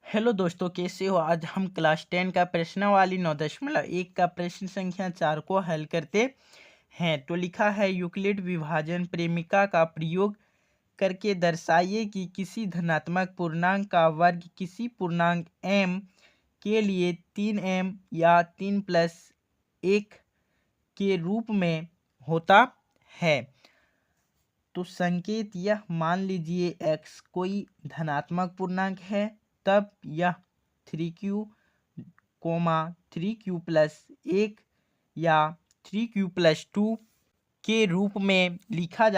Hello दोस्तों, कैसे हो। आज हम क्लास 10 का प्रश्नावली 9.1 का प्रश्न संख्या 4 को हल करते हैं। तो लिखा है, यूक्लिड विभाजन प्रेमिका का प्रयोग करके दर्शाइए कि किसी धनात्मक पूर्णांक का वर्ग किसी पूर्णांक m के लिए 3m या 3+1 के रूप में होता है। तो संकेत यह मान लीजिए x कोई धनात्मक पूर्णांक है, तब यह 3q, 3q+1 या 3q+2 के रूप में लिखा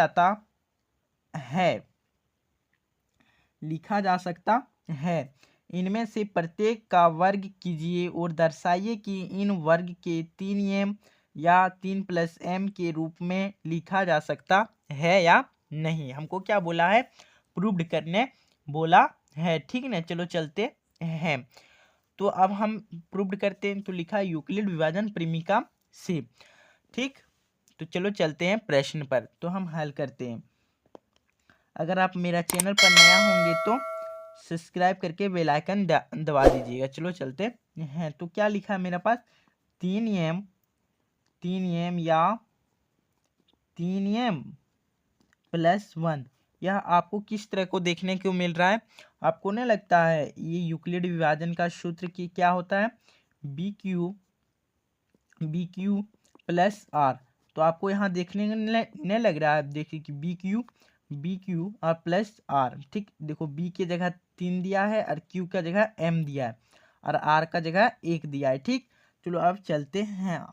जा सकता है। इनमें से प्रत्येक का वर्ग कीजिए और दर्शाइए कि इन वर्ग के 3m या 3+m के रूप में लिखा जा सकता है या नहीं। हमको क्या बोला है, प्रूव्ड करने बोला है। ठीक है ना, चलो चलते हैं। तो अब हम प्रूव्ड करते हैं। तो लिखा है यूक्लिड विभाजन प्रेमिका से। ठीक, तो चलो चलते हैं प्रश्न पर। तो हम हल करते हैं। अगर आप मेरा चैनल पर नया होंगे तो सब्सक्राइब करके बेल आइकन दबा दीजिएगा। चलो चलते हैं। तो क्या लिखा है मेरे पास, 3m या 3m+1। यह आपको किस तरह को देखने को मिल रहा है, आपको नहीं लगता है ये यूक्लिड विभाजन का सूत्र की क्या होता है, BQ प्लस R। तो आपको यहाँ देखने को नहीं लग रहा है। देखिए कि BQ और प्लस R। ठीक, देखो B की जगह 3 दिया है और Q का जगह M दिया है और R का जगह 1 दिया है। ठीक, चलो अब चलते हैं।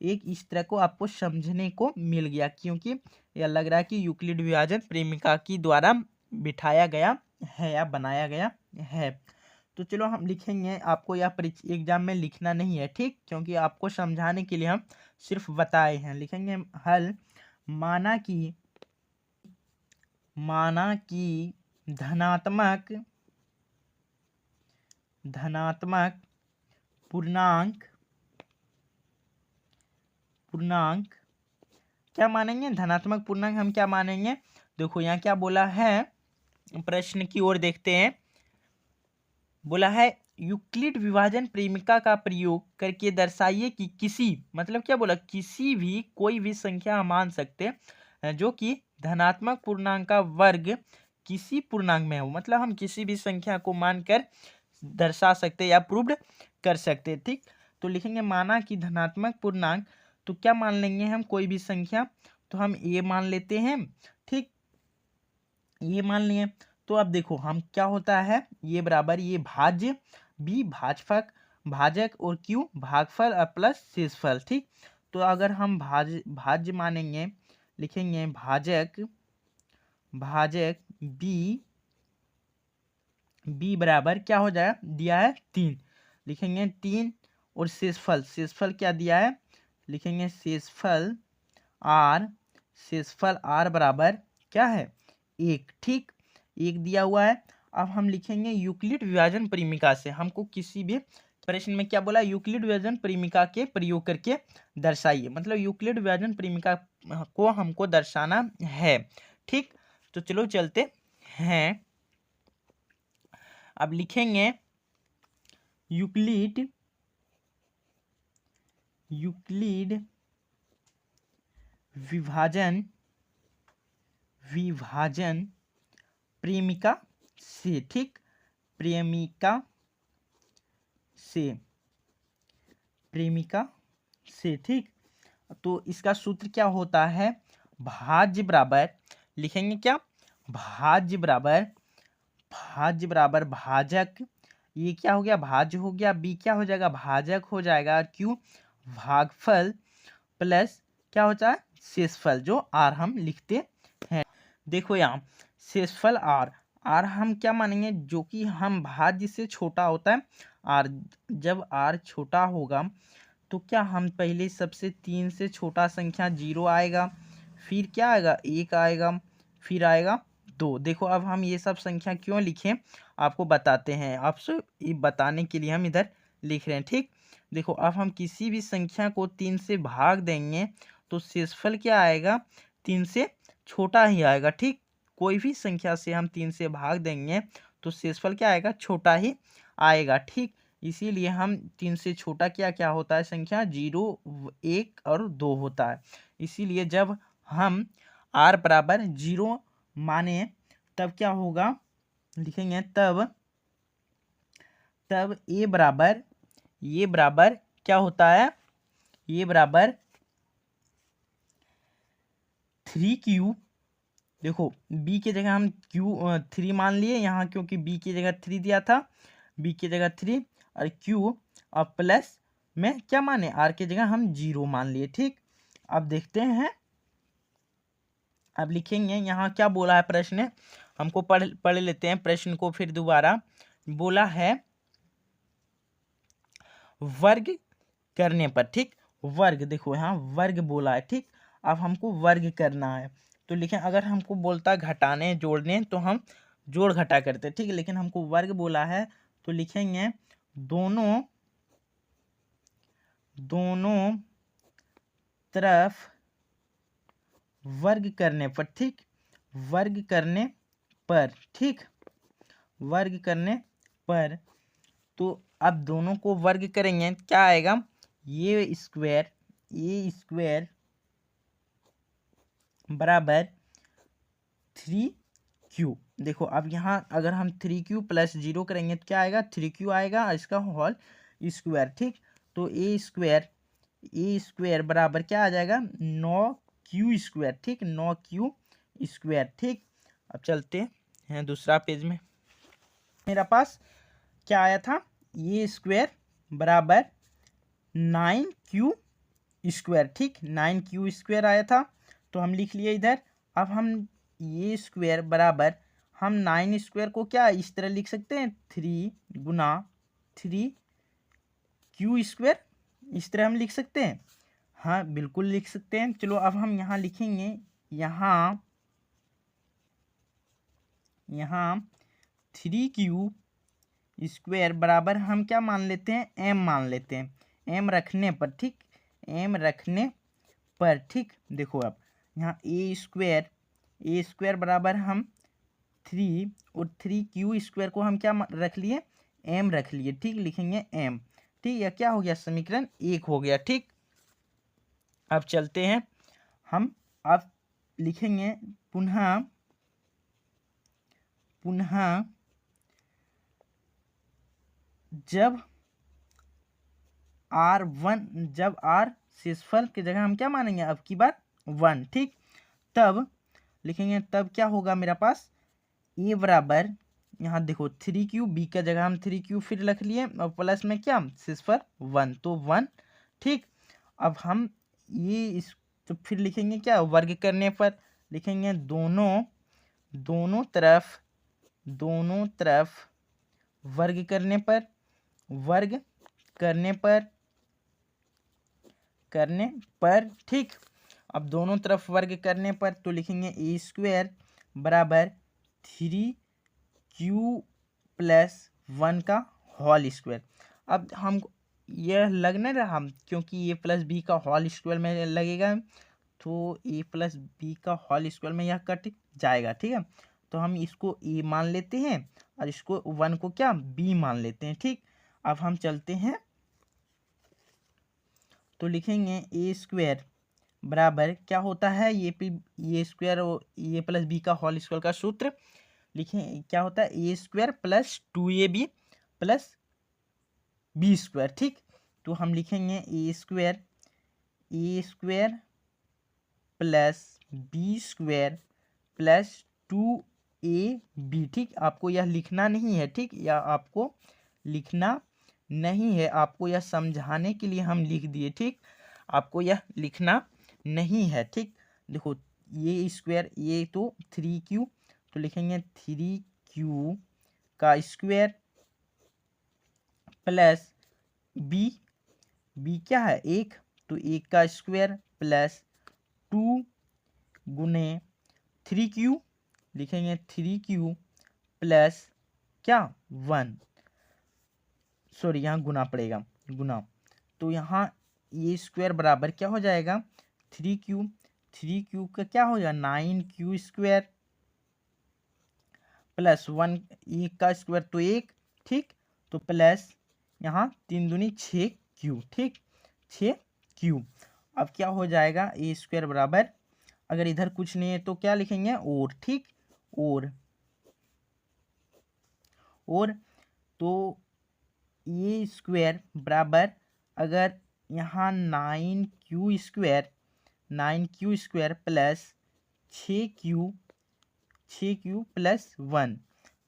एक इस तरह को आपको समझने को मिल गया, क्योंकि यह लग रहा है कि यूक्लिड विभाजन प्रेमिका की द्वारा बिठाया गया है या बनाया गया है। तो चलो हम लिखेंगे। आपको यह एग्जाम में लिखना नहीं है, ठीक, क्योंकि आपको समझाने के लिए हम सिर्फ बताए हैं। लिखेंगे हल, माना कि धनात्मक पूर्णांक क्या मानेंगे, धनात्मक पूर्णांक हम क्या मानेंगे। देखो यहाँ क्या बोला है, प्रश्न की ओर देखते हैं। बोला है, यूक्लिड विभाजन प्रेमिका का प्रयोग करके दर्शाइए कि किसी, मतलब क्या बोला, किसी भी कोई भी संख्या हम मान सकते हैं जो कि धनात्मक पूर्णांक का वर्ग किसी पूर्णांक में हो। मतलब हम किसी भी संख्या को मानकर दर्शा सकते या प्रूव्ड कर सकते। ठीक, तो लिखेंगे माना कि धनात्मक पूर्णांक, तो क्या मान लेंगे हम, कोई भी संख्या। तो हम ये मान लेते हैं। ठीक, ये मान लिए। तो अब देखो हम क्या होता है, ये बराबर ये भाज्य, बी भाजक और क्यू भागफल और प्लस शेषफल। ठीक, तो अगर हम भाज्य मानेंगे, लिखेंगे भाजक बी बराबर क्या हो जाएगा, दिया है 3, लिखेंगे 3। और शेषफल क्या दिया है, लिखेंगे शेषफल आर बराबर क्या है, 1। ठीक, 1 दिया हुआ है। अब हम लिखेंगे यूक्लिड विभाजन प्रेमिका से। हमको किसी भी प्रश्न में क्या बोला, यूक्लिड विभाजन प्रेमिका के प्रयोग करके दर्शाइए। मतलब यूक्लिड विभाजन प्रेमिका को हमको दर्शाना है। ठीक, तो चलो चलते हैं। अब लिखेंगे यूक्लिड विभाजन प्रेमिका से। ठीक, प्रेमिका से। ठीक, तो इसका सूत्र क्या होता है, भाज्य बराबर, लिखेंगे क्या, भाज्य बराबर भाजक, ये क्या हो गया, भाज्य हो गया, बी क्या हो जाएगा, भाजक हो जाएगा, क्यू भागफल प्लस क्या होता है, शेषफल, जो आर हम लिखते हैं। देखो यहाँ शेषफल आर हम क्या मानेंगे, जो कि हम भाज्य से छोटा होता है आर। जब आर छोटा होगा तो क्या हम पहले सबसे 3 से छोटा संख्या 0 आएगा, फिर क्या आएगा, 1 आएगा, फिर आएगा 2। देखो अब हम ये सब संख्या क्यों लिखें, आपको बताते हैं। आपसे ये बताने के लिए हम इधर लिख रहे हैं। ठीक, देखो अब हम किसी भी संख्या को 3 से भाग देंगे तो शेषफल क्या आएगा, 3 से छोटा ही आएगा। ठीक, कोई भी संख्या से हम 3 से भाग देंगे तो शेषफल क्या आएगा, छोटा ही आएगा, ठीक। इसीलिए हम 3 से छोटा क्या क्या होता है संख्या 0, 1 और 2 होता है। इसीलिए जब हम r बराबर 0 माने तब क्या होगा, लिखेंगे तब ये बराबर क्या होता है, ये बराबर 3q। देखो b की जगह हम q 3 मान लिए यहाँ, क्योंकि b की जगह 3 दिया था, b की जगह 3 और q और प्लस में क्या माने r की जगह हम 0 मान लिए, ठीक। अब देखते हैं, अब लिखेंगे यहाँ क्या बोला है प्रश्न, हमको पढ़ लेते हैं प्रश्न को फिर दोबारा। बोला है वर्ग करने पर, ठीक। वर्ग, देखो यहाँ वर्ग बोला है, ठीक। अब हमको वर्ग करना है तो लिखें, अगर हमको बोलता घटाने जोड़ने तो हम जोड़ घटा करते, ठीक। लेकिन हमको वर्ग बोला है तो लिखेंगे दोनों तरफ वर्ग करने पर, ठीक। वर्ग करने पर, ठीक। वर्ग करने पर, तो अब दोनों को वर्ग करेंगे क्या आएगा, ये स्क्वायर बराबर 3q। देखो अब यहाँ अगर हम 3q प्लस 0 करेंगे तो क्या आएगा, 3q आएगा और इसका होल स्क्वायर, ठीक। तो ए स्क्वायर बराबर क्या आ जाएगा, 9q स्क्वायर, ठीक। 9q स्क्वायर, ठीक। अब चलते हैं दूसरा पेज में। मेरा पास क्या आया था, ये स्क्वायर बराबर 9q स्क्वायर, ठीक। 9q स्क्वायर आया था तो हम लिख लिए इधर। अब हम ये स्क्वायर बराबर, हम 9 स्क्वायर को क्या इस तरह लिख सकते हैं, 3 गुना 3q स्क्वायर, इस तरह हम लिख सकते हैं। हाँ बिल्कुल लिख सकते हैं। चलो अब हम यहाँ लिखेंगे, यहाँ 3q स्क्वायर बराबर हम क्या मान लेते हैं, m मान लेते हैं, m रखने पर, ठीक। m रखने पर, ठीक। देखो अब यहाँ ए स्क्वायर बराबर हम 3 और 3q स्क्वायर को हम क्या रख लिए, m रख लिए, ठीक। लिखेंगे m, ठीक। यह क्या हो गया, समीकरण 1 हो गया, ठीक। अब चलते हैं हम, अब लिखेंगे पुनः जब r शेषफल की जगह हम क्या मानेंगे अब की बार 1, ठीक। तब लिखेंगे, तब क्या होगा मेरा पास, a बराबर यहाँ देखो 3q, b का जगह हम 3q फिर रख लिए और प्लस में क्या शेषफल 1, तो 1, ठीक। अब हम ये इस तो फिर लिखेंगे क्या, वर्ग करने पर लिखेंगे दोनों तरफ वर्ग करने पर, ठीक। अब दोनों तरफ वर्ग करने पर तो लिखेंगे ए स्क्वायर बराबर 3q प्लस 1 का होल स्क्वायर। अब हम यह लग नहीं रहा, क्योंकि ए प्लस बी का होल स्क्वायर में लगेगा तो ए प्लस बी का होल स्क्वायर में यह कट जाएगा, ठीक है। तो हम इसको ए मान लेते हैं और इसको 1 को क्या बी मान लेते हैं, ठीक। अब हम चलते हैं तो लिखेंगे ए स्क्वायर बराबर क्या होता है, ये स्क्वायर और ए प्लस बी का होल स्क्वायर का सूत्र लिखें क्या होता है, A square plus 2ab plus B square, ठीक। तो हम लिखेंगे A square plus B square plus 2ab, ठीक। आपको यह लिखना नहीं है, ठीक। या आपको लिखना नहीं है, आपको यह समझाने के लिए हम लिख दिए, ठीक। आपको यह लिखना नहीं है, ठीक। देखो ये स्क्वायर, ये तो 3q, तो लिखेंगे 3q का स्क्वायर प्लस बी क्या है 1, तो 1 का स्क्वायर प्लस 2 गुने 3q, लिखेंगे 3q प्लस क्या 1, सॉरी यहाँ गुना पड़ेगा, गुना। तो यहाँ ये स्क्वायर बराबर क्या हो जाएगा, 3q का क्या हो जाएगा 9q स्क्वायर प्लस 1, 1 का स्क्वायर तो 1, ठीक। तो प्लस यहाँ 3 दूनी 6Q, ठीक 6Q। अब क्या हो जाएगा, ए स्क्वायर बराबर, अगर इधर कुछ नहीं है तो क्या लिखेंगे, और, ठीक और तो ए स्क्वायर बराबर, अगर यहाँ 9Q square plus 6Q plus 1,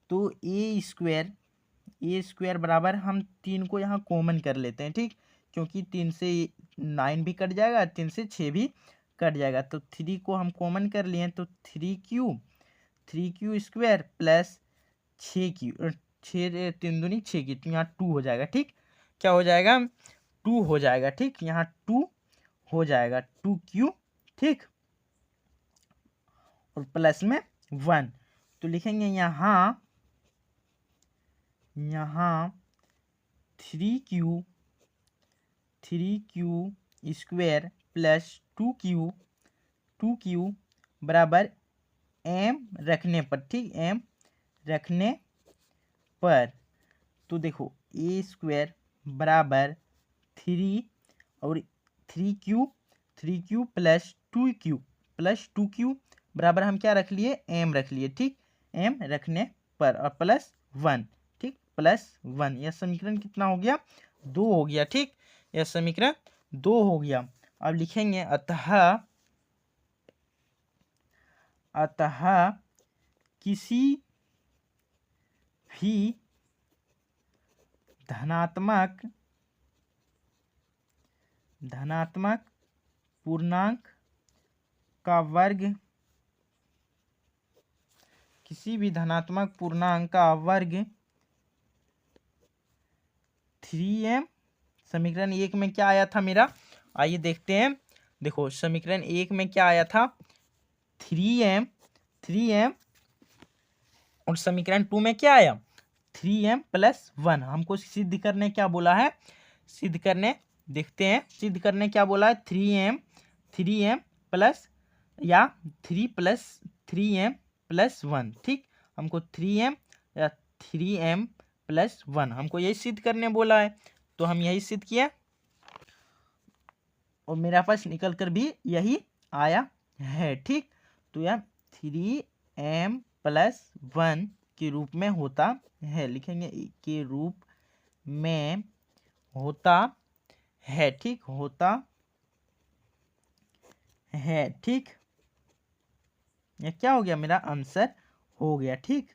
तो ए स्क्वायर बराबर, हम 3 को यहाँ कॉमन कर लेते हैं, ठीक, क्योंकि 3 से 9 भी कट जाएगा, 3 से 6 भी कट जाएगा, तो 3 को हम कॉमन कर लिए, तो 3Q स्क्वायर प्लस 6Q, 3 दूनी 6 तो यहाँ 2 हो जाएगा, ठीक, क्या हो जाएगा, 2 हो जाएगा, ठीक, यहाँ 2 हो जाएगा, 2Q, ठीक, और प्लस में 1, तो लिखेंगे यहाँ 3Q स्क्वायर प्लस 2Q बराबर M रखने पर, ठीक, M रखने पर, तो देखो ए स्क्वायर बराबर 3 और 3Q प्लस 2Q बराबर हम क्या रख लिए, M रख लिए, ठीक, M रखने पर, और प्लस 1, ठीक, प्लस 1, यह समीकरण कितना हो गया, 2 हो गया, ठीक, यह समीकरण 2 हो गया। अब लिखेंगे अतः किसी भी धनात्मक पूर्णांक का वर्ग, किसी भी धनात्मक पूर्णांक का वर्ग 3m, समीकरण 1 में क्या आया था मेरा, आइए देखते हैं। देखो समीकरण 1 में क्या आया था, 3m, और समीकरण 2 में क्या आया, 3m प्लस 1। हमको सिद्ध करने क्या बोला है, सिद्ध करने देखते हैं, सिद्ध करने क्या बोला है, 3m प्लस या 3m प्लस 1, ठीक, हमको 3m या 3m प्लस 1 हमको यही सिद्ध करने बोला है, तो हम यही सिद्ध किया और मेरा पास निकल कर भी यही आया है, ठीक, तो यह 3m प्लस 1 के रूप में होता है, लिखेंगे के रूप में होता है, ठीक, होता है, ठीक, यह क्या हो गया, मेरा आंसर हो गया, ठीक।